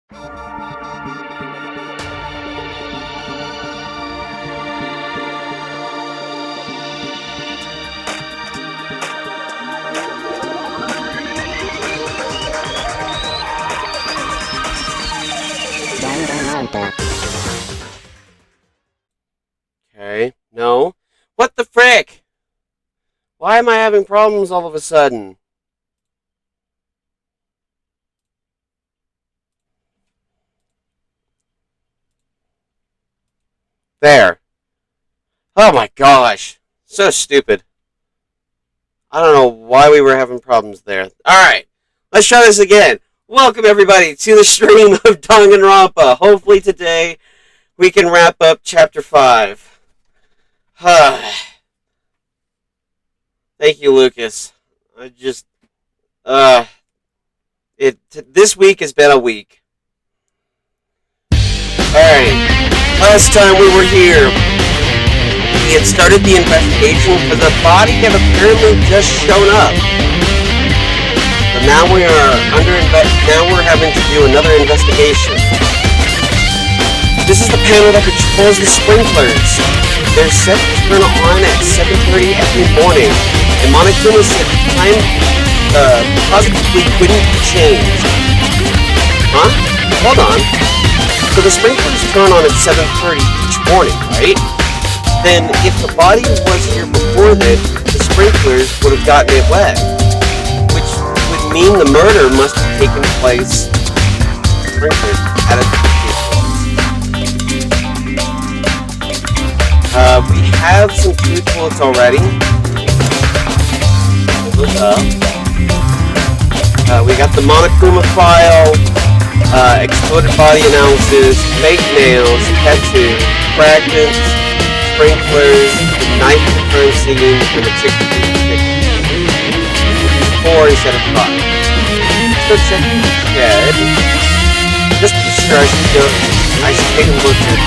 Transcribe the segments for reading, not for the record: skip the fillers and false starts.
Danganronpa. Okay, no. What the frick? Why am I having problems all of a sudden? There. Oh my gosh. So stupid. I don't know why we were having problems there. Alright, let's try this again. Welcome everybody to the stream of Danganronpa. Hopefully today we can wrap up chapter 5. Thank you, Lucas. This week has been a week. Alright, last time we were here, we had started the investigation because a body had apparently just shown up. But now we're having to do another investigation. This is the panel that controls the sprinklers. They're set to turn on at 7:30 every morning, and Makoto said time positively couldn't be changed. Huh? Hold on. So the sprinklers turn on at 7:30 each morning, right? Then if the body was here before then, the sprinklers would have gotten it wet, which would mean the murder must have taken place. Sprinklers at a we have some truth bullets already. Hold up. We got the Monokuma file, exploded body analysis, fake nails, tattoo, fragments, sprinklers, the knife at the crime scene, and the chicken ticket. 4 instead of 5. Let's go check the shed. Just to be sure, I should take a look at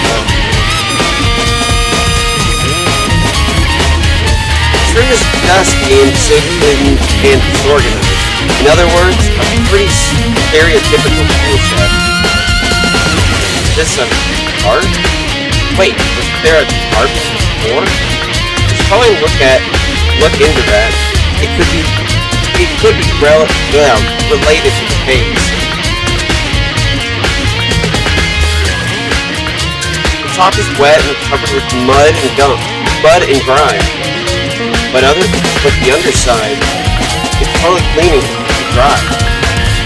this room is dusty and sick and disorganized. In other words, a pretty stereotypical tool shed. Is this a cart? Wait, was there a cart before? We should probably look into that. It could be related to the case. The top is wet and covered with mud and grime. But the underside is totally clean and dry.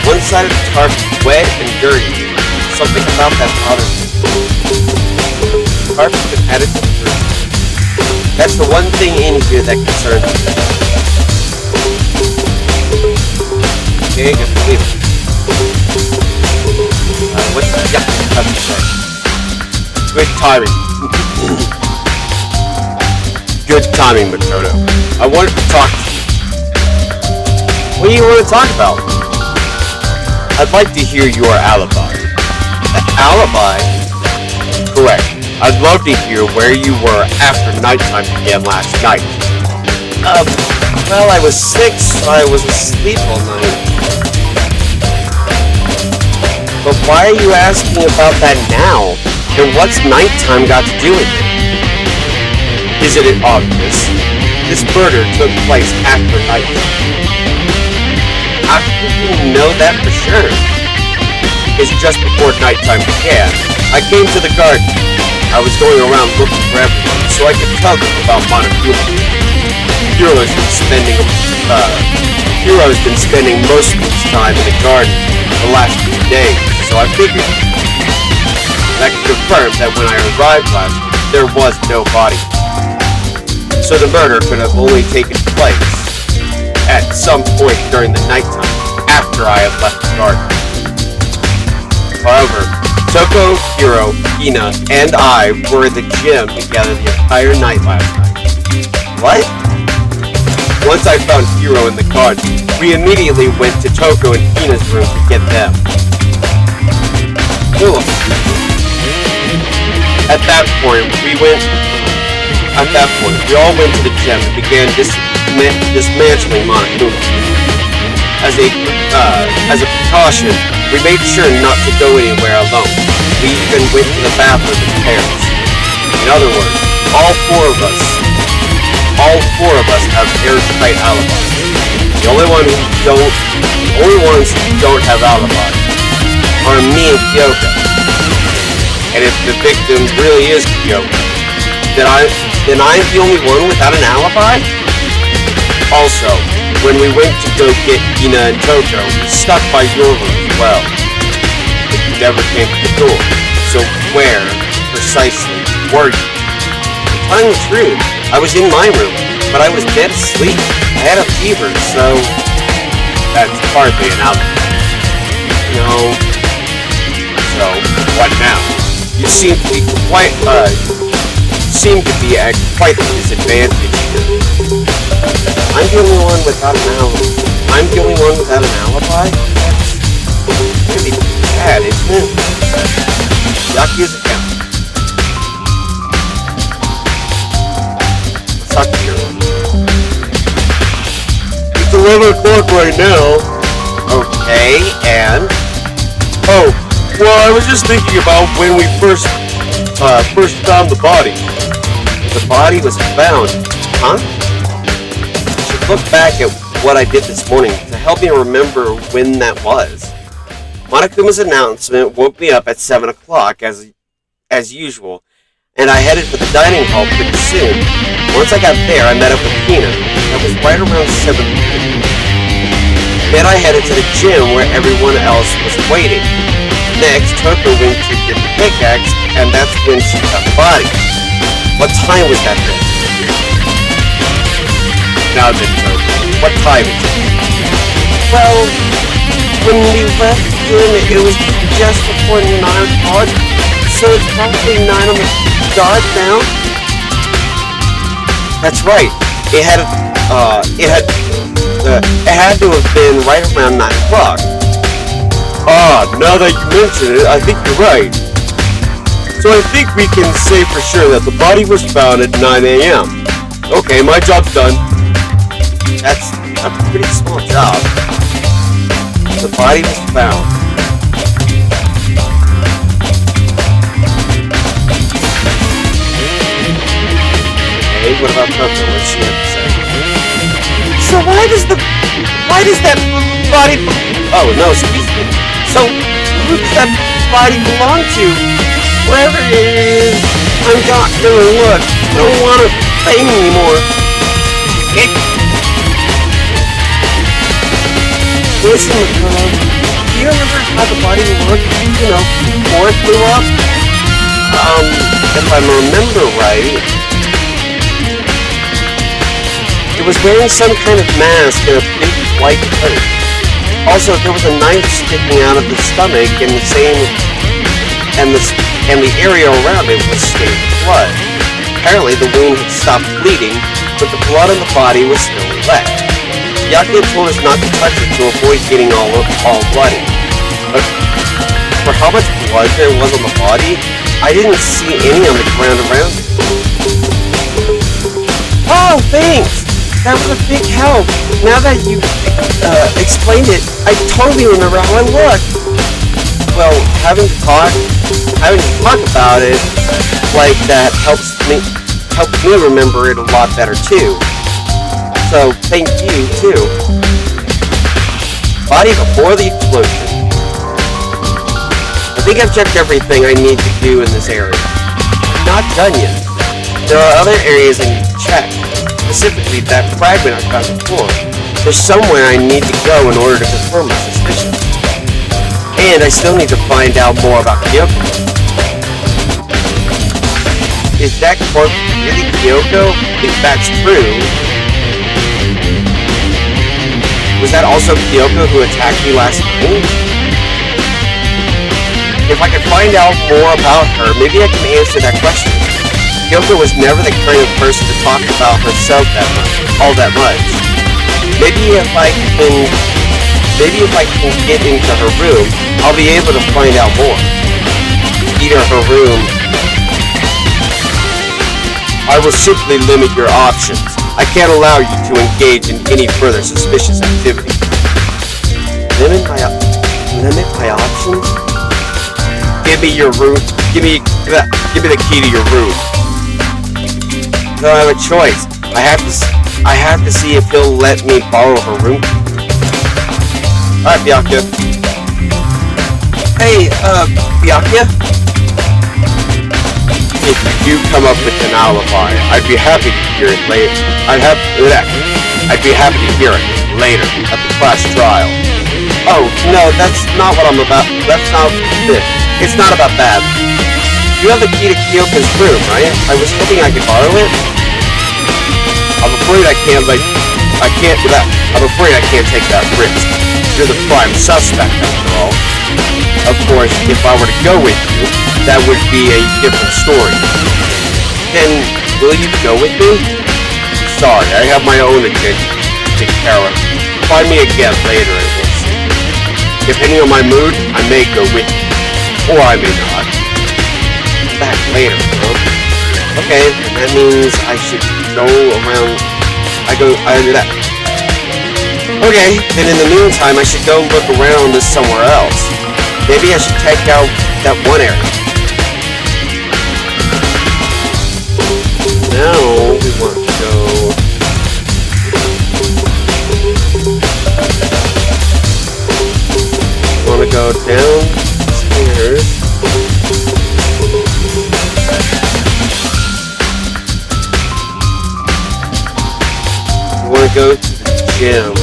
One side of the tarp is wet and dirty. Something about that bothers me. The tarp has been added to the room. That's the one thing in here that concerns me. Okay, I guess we'll leave it. What's that? Yeah, that's the side. Good timing. Good timing, Makoto. I wanted to talk to you. What do you want to talk about? I'd like to hear your alibi. An alibi? Correct. I'd love to hear where you were after nighttime began last night. Well, I was sick, so I was asleep all night. But why are you asking about that now? And what's nighttime got to do with it? Isn't it obvious? This murder took place after nighttime. How do you know that for sure? It's just before nighttime began. I came to the garden. I was going around looking for everyone, so I could tell them about Monokuma. Hiro's been spending most of his time in the garden the last few days, so I figured. I can confirm that when I arrived last week, there was no body. So the murder could have only taken place at some point during the nighttime after I had left the garden. However, Toko, Hiro, Hina, and I were at the gym together the entire night last night. What? Once I found Hiro in the garden, we immediately went to Toko and Hina's room to get them. Cool. At that point, we all went to the gym and began dismantling Monokuma. As a precaution, we made sure not to go anywhere alone. We even went to the bathroom in pairs. In other words, all four of us have airtight alibis. The only ones who don't have alibis are me and Kyoko. And if the victim really is Kyoko, then I'm the only one without an alibi? Also, when we went to go get Ina and Toko, we stuck by your room as well. But you never came to the door. So where, precisely, were you? To tell the truth, I was in my room, but I was dead asleep. I had a fever, so that's hardly an alibi. No. So, what now? You seem to be at quite a disadvantage here. I'm the only one without an alibi. That's really bad, isn't it? Yaku's account. Let's talk to your one. It's 11 o'clock right now. Okay, and? Oh, well, I was just thinking about when we first found the body. The body was found, huh? I should look back at what I did this morning to help me remember when that was. Monokuma's announcement woke me up at 7 o'clock as usual, and I headed for the dining hall pretty soon. Once I got there, I met up with Tina. That was right around 7 p.m. Then I headed to the gym where everyone else was waiting. Next, Toko went to get the pickaxe, and that's when she found the body. What time was that then? Now then, Toko, what time is it? Well, when we left gym, it was just before 9 o'clock, so it's probably 9 on the dot now. That's right. It had to have been right around 9 o'clock. Now that you mention it, I think you're right. So I think we can say for sure that the body was found at 9 a.m. Okay, my job's done. That's a pretty small job. The body was found. Okay, what about Toko? What's she have to say? So why does that body... Oh, no, excuse me. So, who does that body belong to? Wherever it is, I'm not gonna look. I don't want to think anymore. Listen, Makoto, do you remember how the body looked, before it blew up? If I remember right, it was wearing some kind of mask and a big white coat. Also, there was a knife sticking out of the stomach and the area around it was stained with blood. Apparently, the wound had stopped bleeding, but the blood on the body was still wet. Yaku told us not to touch it to avoid getting all bloody. But for how much blood there was on the body, I didn't see any on the ground around it. Oh, thanks! That was a big help. Now that you explained it, I totally remember how I looked. Well, having to talk about it like that helps me remember it a lot better too. So thank you too. Body before the explosion. I think I've checked everything I need to do in this area. I'm not done yet. There are other areas I need to check. Specifically, that fragment I found before. There's somewhere I need to go in order to confirm my suspicions. And I still need to find out more about Kyoko. Is that corpse really Kyoko? If that's true, was that also Kyoko who attacked me last night? If I could find out more about her, maybe I can answer that question. Kyoko was never the kind of person to talk about herself all that much. Maybe if I can get into her room, I'll be able to find out more. Either her room. I will simply limit your options. I can't allow you to engage in any further suspicious activity. Limit my options? me your room. Give me the key to your room. I don't have a choice. I have to see if he'll let me borrow her room. Alright, Byakuya. Hey, Byakuya? If you come up with an alibi, I'd be happy to hear it later. I'd be happy to hear it later at the class trial. Oh, no, that's not what I'm about. That's not it. It's not about that. You have the key to Kyoko's room, right? I was hoping I could borrow it. I'm afraid I can't take that risk. You're the prime suspect, after all. Of course, if I were to go with you, that would be a different story. Then, will you go with me? Sorry, I have my own agenda to take care of. Find me again later and we'll see. Depending on my mood, I may go with you. Or I may not. Back later, huh? Okay, that means I should go around... Okay, then in the meantime, I should go look around somewhere else. Maybe I should check out that one area. Now, we want to go... We want to go downstairs. We want to go to the gym.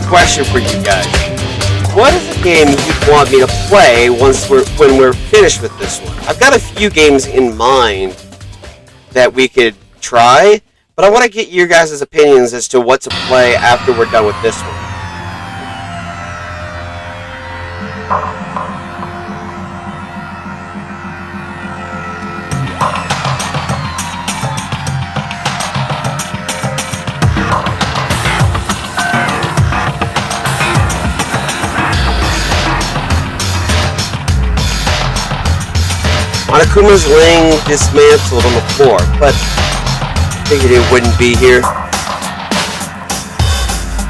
Question for you guys. What is a game you'd want me to play when we're finished with this one? I've got a few games in mind that we could try, but I want to get your guys' opinions as to what to play after we're done with this one. Monokuma's laying dismantled on the floor, but I figured it wouldn't be here.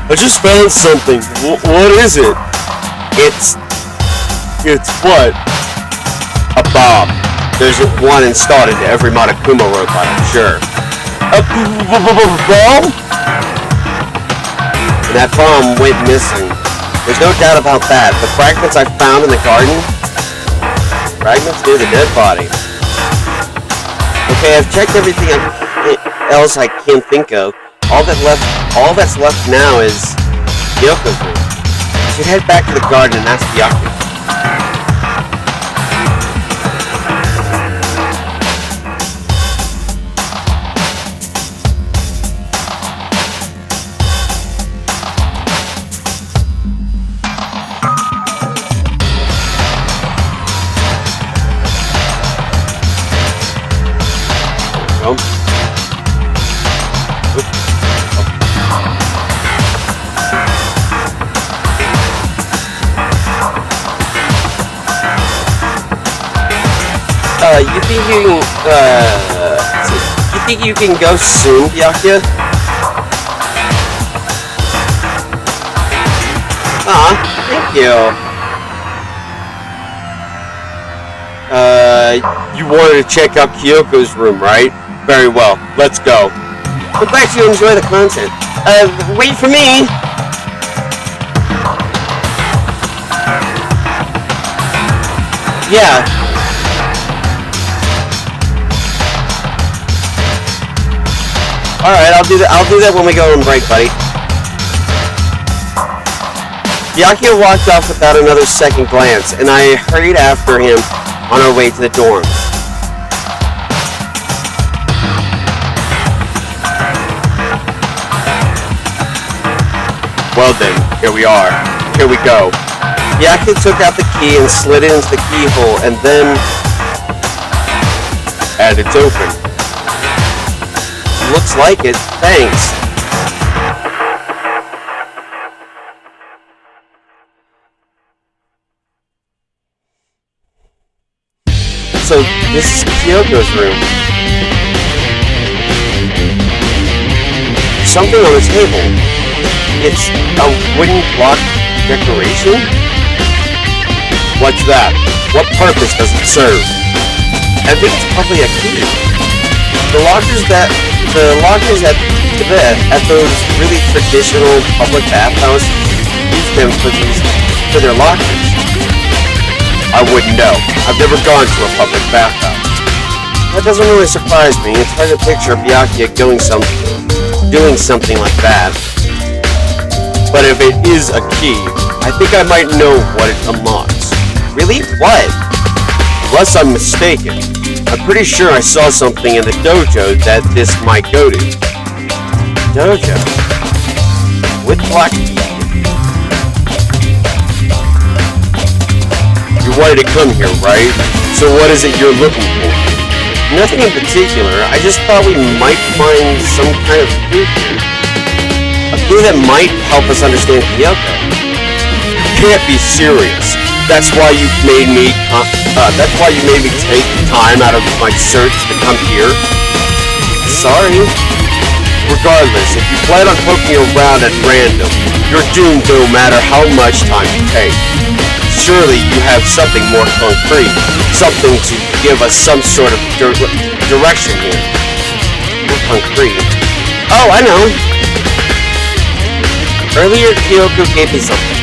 I just found something. What is it? It's what? A bomb. There's one installed into every Monokuma robot, I'm sure. A bomb? And that bomb went missing. There's no doubt about that. The fragments I found in the garden, fragments near the dead body. Okay, I've checked everything else I can think of. All that's left now is Kyoko's room. I should head back to the garden and ask Byakuya. You think you can go soon, Byakuya? Thank you. You wanted to check out Kyoko's room, right? Very well, let's go. I'm glad you enjoy the content. Wait for me! Yeah. Alright, I'll do that when we go on break, buddy. Byakuya walked off without another second glance, and I hurried after him on our way to the dorms. Well then, here we are. Here we go. Byakuya took out the key and slid it into the keyhole, and then... And it's open. Looks like it. Thanks. So this is Kyoko's room. Something on the table. It's a wooden block decoration? What's that? What purpose does it serve? I think it's probably a key. The lockers at those really traditional public bathhouses use them for their lockers. I wouldn't know. I've never gone to a public bathhouse. That doesn't really surprise me. It's hard to picture Byakuya doing something like that. But if it is a key, I think I might know what it unlocks. Really? What? Unless I'm mistaken. I'm pretty sure I saw something in the dojo that this might go to. Dojo? With black key. You wanted to come here, right? So what is it you're looking for? Nothing in particular. I just thought we might find some kind of clue here. A clue that might help us understand Kyoko. You can't be serious. That's why you made me take time out of my search to come here. Sorry. Regardless, if you plan on poking around at random, you're doomed no matter how much time you take. Surely you have something more concrete, something to give us some sort of direction here. More concrete. Oh, I know. Earlier, Kyoko gave me something.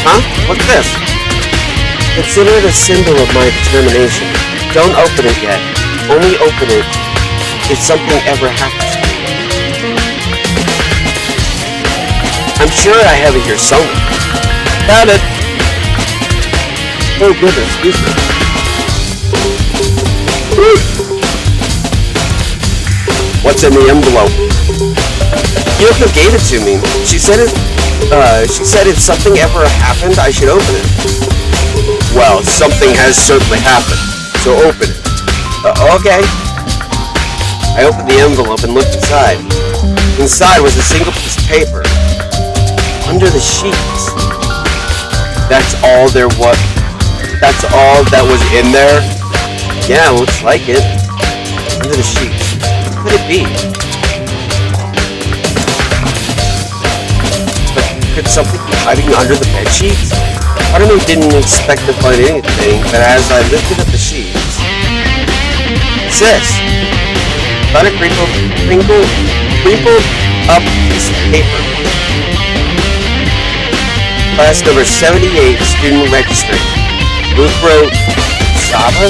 Huh? What's this? Consider it a symbol of my determination. Don't open it yet. Only open it if something ever happens to you. I'm sure I have it here somewhere. Found it. Oh goodness, excuse me. What's in the envelope? Kyoko gave it to me. She said if something ever happened, I should open it. Well, something has certainly happened, so open it. Okay. I opened the envelope and looked inside. Inside was a single piece of paper. Under the sheets. That's all that was in there? Yeah, looks like it. Under the sheets. What could it be? Could something be hiding under the bed sheets? Part of me didn't expect to find anything, but as I lifted up the sheets... What's this? Found a crinkled up piece of paper. Class number 78, student registry. Mukuro Ikusawa?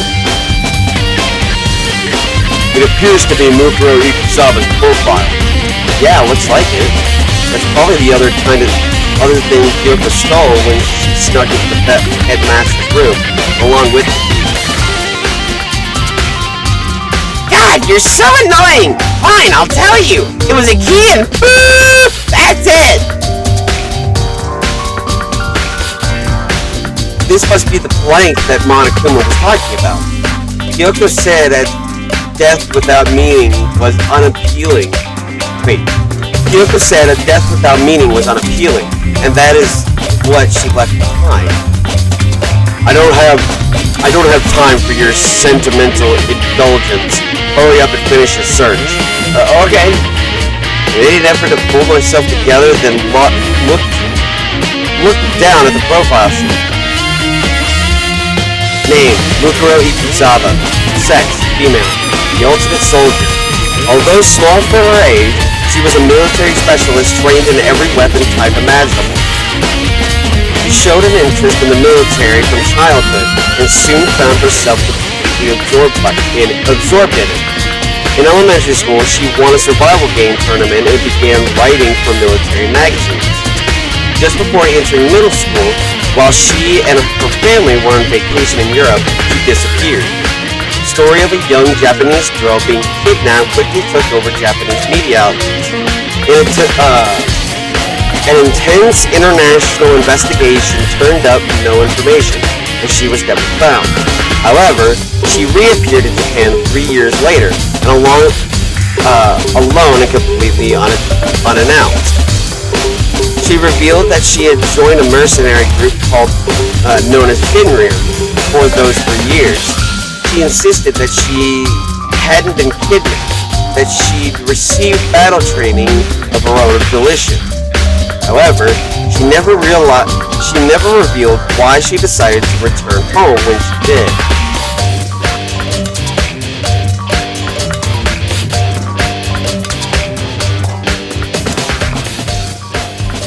It appears to be Mukuro Ikusawa's profile. Yeah, looks like it. That's probably the other thing Kyoko stole when she snuck into the headmaster's room, along with the key. God, you're so annoying! Fine, I'll tell you! It was a key and boop! That's it! This must be the blank that Monokuma was talking about. Kyoko said that death without meaning was unappealing. Wait. Kyoko said a death without meaning was unappealing, and that is what she left behind. I don't have time for your sentimental indulgence. Hurry up and finish your search. Okay. In an effort to pull myself together, then look down at the profile sheet. Name, Mukuro Ikusawa. Sex, female. The ultimate soldier. Although small for her age, she was a military specialist trained in every weapon type imaginable. She showed an interest in the military from childhood and soon found herself completely absorbed in it. In elementary school, she won a survival game tournament and began writing for military magazines. Just before entering middle school, while she and her family were on vacation in Europe, she disappeared. The story of a young Japanese girl being kidnapped quickly took over Japanese media outlets. An intense international investigation turned up no information, and she was never found. However, she reappeared in Japan 3 years later, and alone and completely unannounced. She revealed that she had joined a mercenary group known as Finrir for those 3 years. she insisted that she hadn't been kidnapped, that she'd received battle training of her own volition. However, she never revealed why she decided to return home when she did.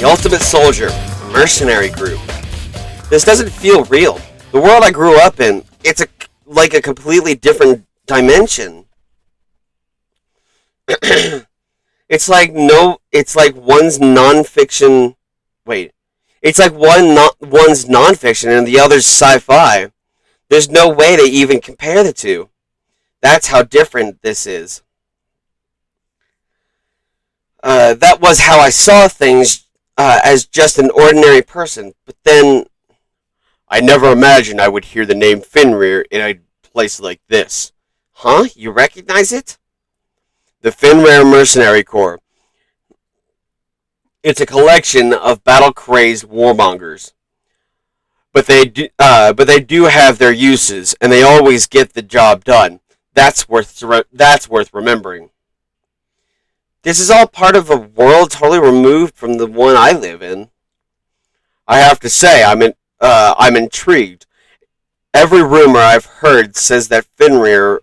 The Ultimate Soldier, a mercenary group. This doesn't feel real. The world I grew up in, it's like a completely different dimension. It's like one's non-fiction. Wait, it's like one's non-fiction and the other's sci-fi. There's no way to even compare the two. That's how different this is. That was how I saw things as just an ordinary person. But then, I never imagined I would hear the name Fenrir in a place like this. Huh? You recognize it? The Fenrir Mercenary Corps. It's a collection of battle-crazed warmongers. But they do have their uses, and they always get the job done. That's worth remembering. This is all part of a world totally removed from the one I live in. I have to say, I'm intrigued. Every rumor I've heard says that Fenrir.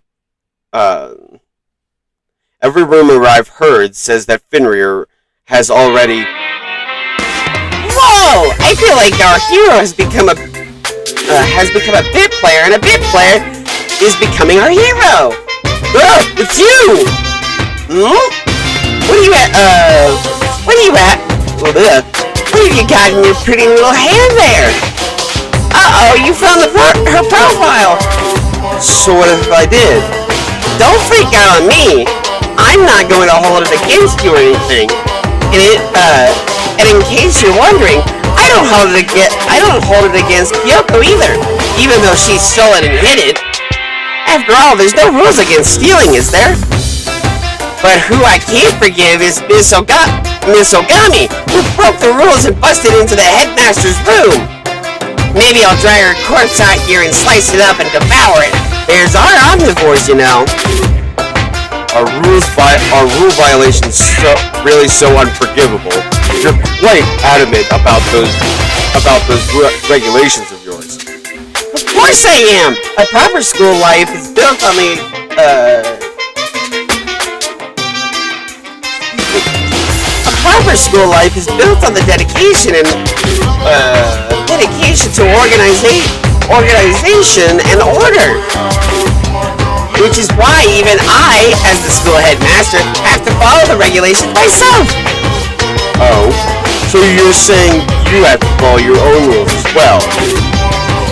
Every rumor I've heard says that Fenrir has already. Whoa! I feel like our hero has become a bit player, and a bit player is becoming our hero. Oh, it's you. What are you at? What are you at? What have you got in your pretty little hand there? Uh-oh, you found her profile. So what if I did? Don't freak out on me. I'm not going to hold it against you or anything. And in case you're wondering, I don't hold it against Kyoko either, even though she stole it and hid it. After all, there's no rules against stealing, is there? But who I can't forgive is Miss Ogami, who broke the rules and busted into the headmaster's room. Maybe I'll drag her corpse out here and slice it up and devour it. There's our omnivores, you know. Are rule violations really so unforgivable? You're quite adamant about those regulations of yours. Of course I am. A proper school life is built on the dedication to organization and order. Which is why even I, as the school headmaster, have to follow the regulations myself. Oh, so you're saying you have to follow your own rules as well?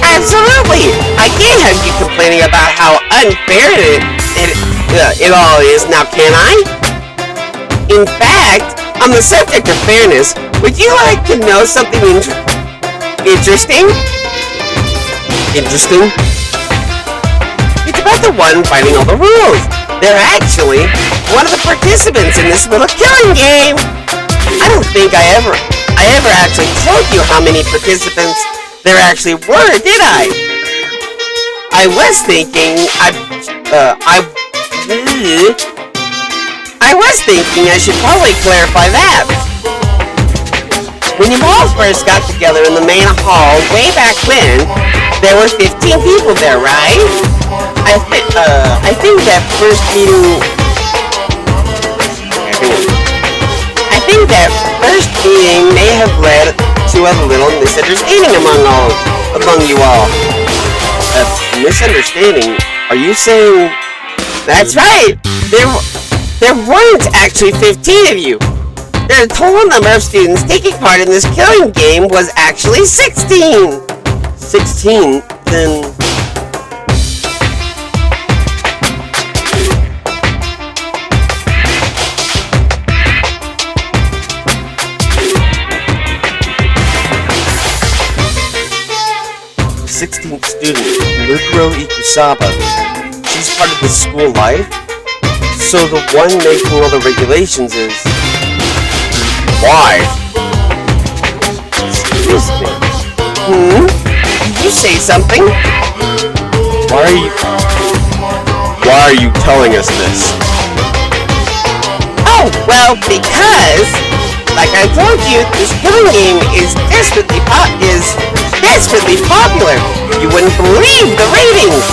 Absolutely! I can't have you complaining about how unfair it all is, now can I? In fact, on the subject of fairness, would you like to know something interesting? Interesting? It's about the one fighting all the rules. They're actually one of the participants in this little killing game. I don't think I ever actually told you how many participants there actually were, did I? I was thinking I should probably clarify that. When you all first got together in the main hall way back when, there were 15 people there, right? I think that first meeting may have led to a little misunderstanding among you all. A misunderstanding? Are you saying? That's right. There weren't actually 15 of you. The total number of students taking part in this killing game was actually 16. 16? Then. The 16th student, Mukuro Ikusaba. She's part of the school life? So the one making all the regulations is... Why? Excuse me. Did you say something? Why are you... why are you telling us this? Oh, well, because, like I told you, this killing game is desperately popular. You wouldn't believe the ratings.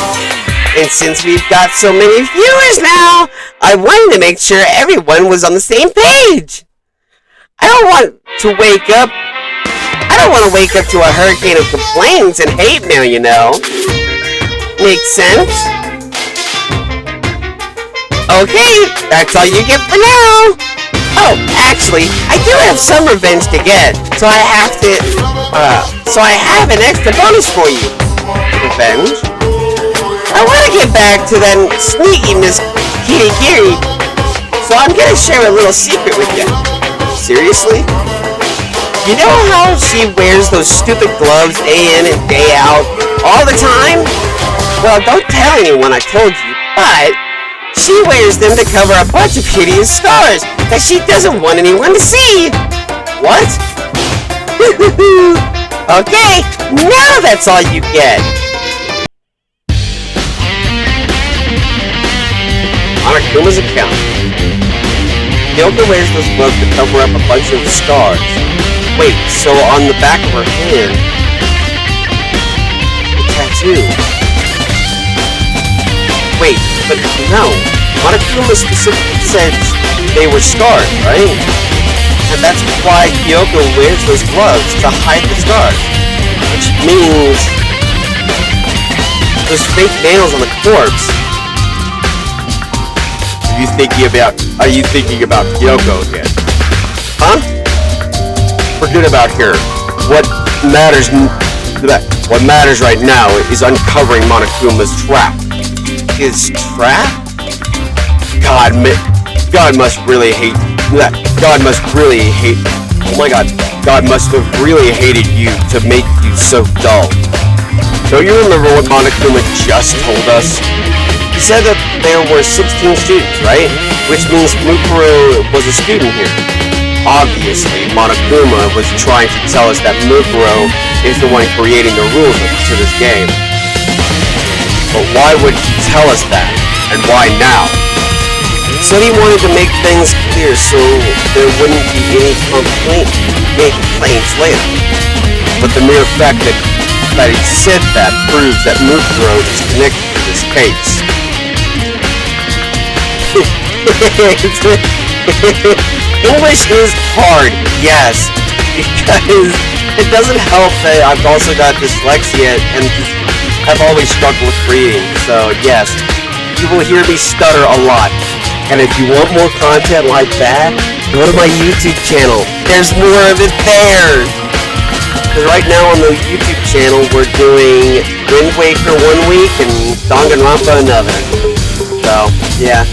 And since we've got so many viewers now, I wanted to make sure everyone was on the same page. I don't want to wake up to a hurricane of complaints and hate mail, you know. Makes sense? Okay, that's all you get for now. Oh, actually, I do have some revenge to get, so I have an extra bonus for you. Revenge? I want to get back to that sneaky Miss Kirigiri, so I'm gonna share a little secret with you. Seriously? You know how she wears those stupid gloves day in and day out, all the time? Well, don't tell anyone I told you, but she wears them to cover a bunch of hideous scars that she doesn't want anyone to see. What? Okay, now that's all you get. Monokuma's account. Kyoko wears those gloves to cover up a bunch of scars. Wait, so on the back of her hand, a tattoo. Wait, but no. Monokuma specifically said they were scars, right? And that's why Kyoko wears those gloves to hide the scars. Which means those fake nails on the corpse. Are you thinking about Kyoko again? Huh? Forget about her. What matters right now is uncovering Monokuma's trap. His trap? God must really hate. Oh my God! God must have really hated you to make you so dull. Don't you remember what Monokuma just told us? He said that there were 16 students, right? Which means Mukuro was a student here. Obviously, Monokuma was trying to tell us that Mukuro is the one creating the rules to this game. But why would he tell us that? And why now? He said he wanted to make things clear so there wouldn't be any complaints later. But the mere fact that he said that proves that Mukuro is connected to this case. English is hard, yes, because it doesn't help that I've also got dyslexia and I've always struggled with reading, so yes, you will hear me stutter a lot. And if you want more content like that, go to my YouTube channel. There's more of it there. Because right now on the YouTube channel, we're doing Wind Waker one week and Danganronpa another. So, yeah.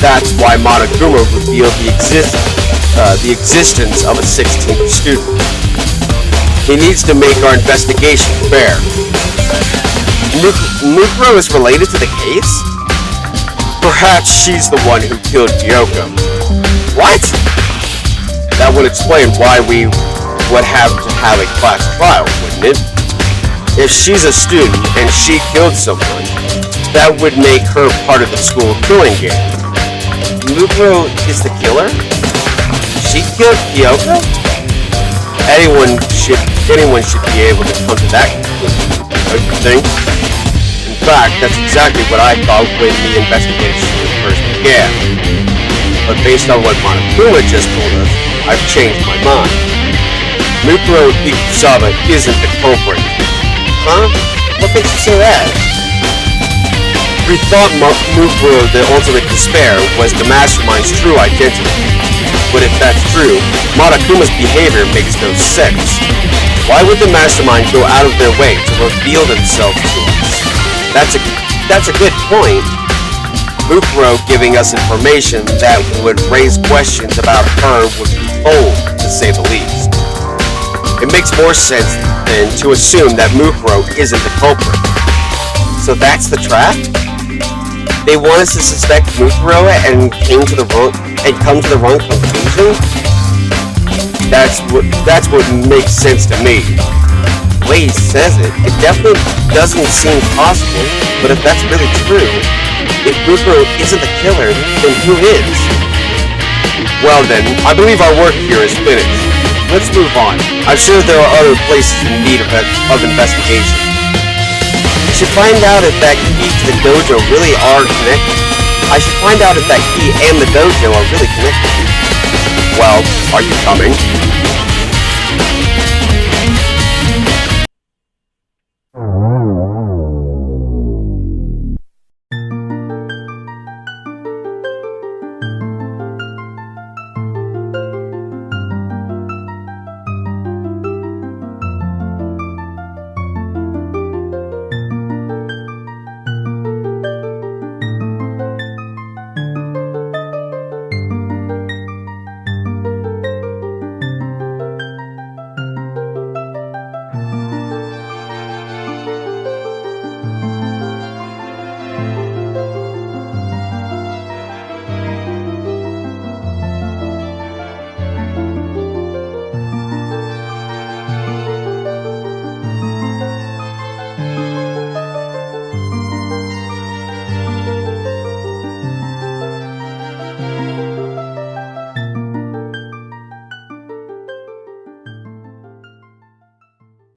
That's why Monokuma revealed the existence of a 16th student. He needs to make our investigation fair. Mukuro is related to the case? Perhaps she's the one who killed Kyoko. What? That would explain why we would have to have a class trial, wouldn't it? If she's a student and she killed someone, that would make her part of the school killing game. Mukuro is the killer? She killed Kyoko? Anyone should be able to come to that conclusion, don't you think? In fact, that's exactly what I thought when the investigation first began. But based on what Monokuma just told us, I've changed my mind. Mukuro Ikusaba isn't the culprit. Huh? What makes you say that? We thought Mukuro, the ultimate despair, was the mastermind's true identity. But if that's true, Monokuma's behavior makes no sense. Why would the mastermind go out of their way to reveal themselves to us? That's a good point. Mukuro giving us information that would raise questions about her would be bold, to say the least. It makes more sense than to assume that Mukuro isn't the culprit. So that's the trap? They want us to suspect Mukuro and come to the wrong conclusion? That's what makes sense to me. The way he says it definitely doesn't seem possible, but if that's really true, If Bukuro isn't the killer, then who is? Well then, I believe our work here is finished. Let's move on. I'm sure there are other places in need of investigation. I should find out if that key to the dojo really are connected. I should find out if that key and the dojo are really connected. Well, are you coming?